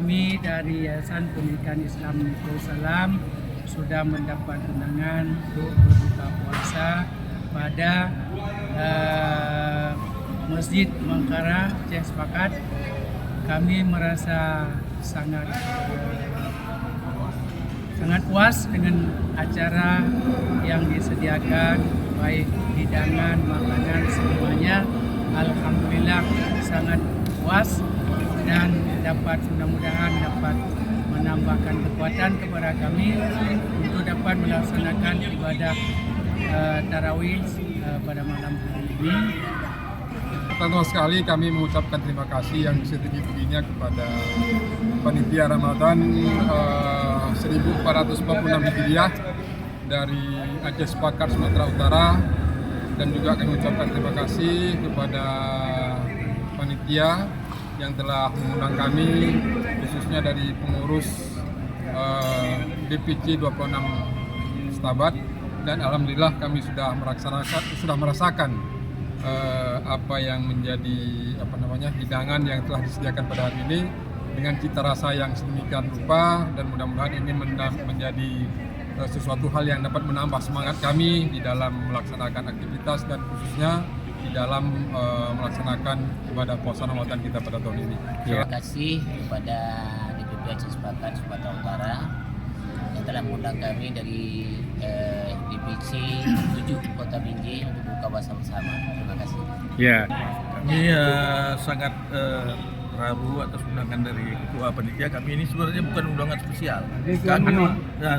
kami dari Yayasan Pendidikan Islam Darussalam sudah mendapat undangan untuk berbuka puasa pada Masjid Mangkara Aceh Sepakat. Kami merasa sangat puas dengan acara yang disediakan, baik hidangan, makanan, semuanya. Alhamdulillah sangat puas dan mudah-mudahan dapat menambahkan kekuatan kepada kami untuk dapat melaksanakan ibadah tarawih pada malam hari ini. Pertama sekali kami mengucapkan terima kasih yang setinggi-tingginya kepada Panitia Ramadan 1446 Hijriah dari Aceh Sepakat Sumatera Utara, dan juga kami mengucapkan terima kasih kepada panitia yang telah mengundang kami, khususnya dari pengurus DPC 26 Setabat, dan alhamdulillah kami sudah merasakan apa yang menjadi hidangan yang telah disediakan pada hari ini dengan cita rasa yang sedemikian rupa, dan mudah-mudahan ini menjadi sesuatu hal yang dapat menambah semangat kami di dalam melaksanakan aktivitas dan khususnya di dalam melaksanakan ibadah puasa Ramadan kita pada tahun ini. Terima kasih kepada DPP Aceh Sepakat Sumatera Utara yang telah mengundang kami dari DPC 7 Kota Binjai untuk buka puasa bersama. Terima kasih. Ya, kami sangat terharu atas undangan dari Ketua Panitia. Kami ini sebenarnya bukan undangan spesial. Kami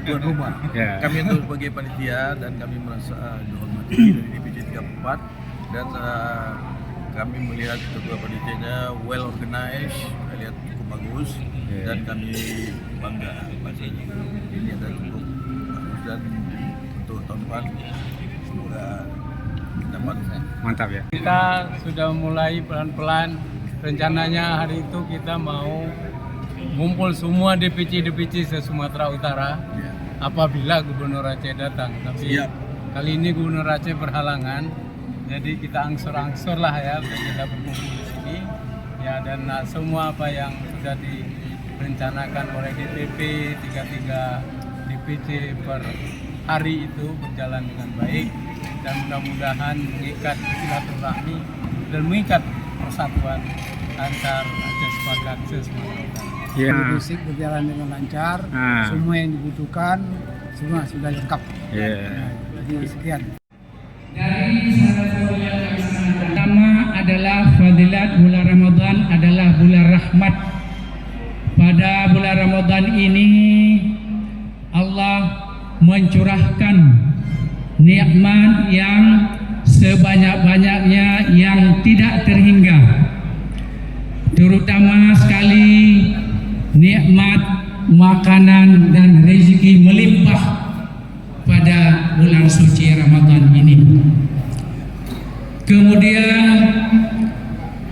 tuan rumah. Ya. Kami itu sebagai panitia dan kami merasa dihormati dari DPC 34 dan kami melihat Ketua Panitianya well organized, lihat cukup bagus, dan kami bangga pastinya. Ini adalah cukup bagus, dan untuk tahun depan semoga dapat. Mantap ya. Kita sudah mulai pelan-pelan. Rencananya hari itu kita mau ngumpul semua DPC se-Sumatera Utara apabila Gubernur Aceh datang. Tapi kali ini Gubernur Aceh berhalangan, jadi kita angsur-angsur lah ya untuk kita berkumpul di sini. Ya, dan semua apa yang sudah direncanakan oleh DPP 33 DPC per hari itu berjalan dengan baik, dan mudah-mudahan mengikat silaturahmi dan mengikat persatuan antar Aceh Sepakat se-Sumatera Utara. Musik berjalan dengan lancar, semua yang dibutuhkan semua sudah lengkap. Jadi sekian. Dari salah yang pertama adalah fadilat bulan Ramadan adalah bulan rahmat. Pada bulan Ramadan ini Allah mencurahkan nikmat yang sebanyak-banyaknya yang tidak terhingga, terutama sekali nikmat makanan dan rezeki melimpah pada bulan suci Ramadan ini. Kemudian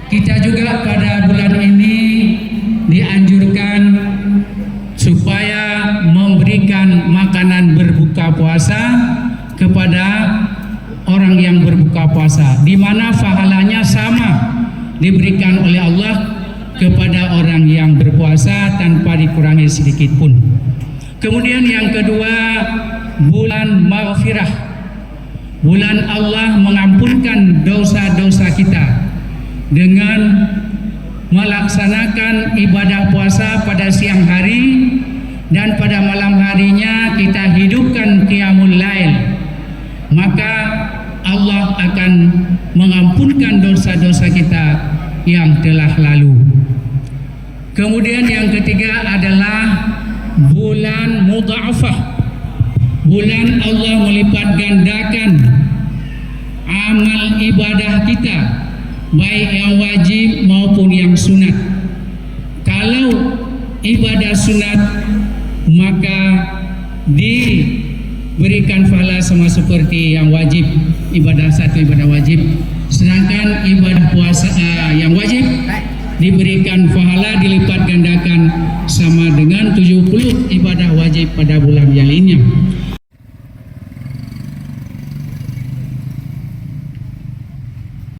kita juga pada bulan ini dianjurkan supaya memberikan makanan berbuka puasa kepada orang yang berbuka puasa, di mana pahalanya sama diberikan oleh Allah kepada orang yang berpuasa tanpa dikurangi sedikit pun. Kemudian yang kedua, bulan maghfirah, bulan Allah mengampunkan dosa-dosa kita dengan melaksanakan ibadah puasa pada siang hari, dan pada malam harinya kita hidupkan qiyamul lail, maka Allah akan mengampunkan dosa-dosa kita yang telah lalu. Kemudian yang ketiga adalah bulan mudha'afah, bulan Allah melipat gandakan amal ibadah kita, baik yang wajib maupun yang sunat. Kalau ibadah sunat maka diberikan pahala sama seperti yang wajib, ibadah satu ibadah wajib. Sedangkan ibadah puasa yang wajib diberikan pahala dilipat gandakan sama dengan 70 ibadah wajib pada bulan yang lainnya.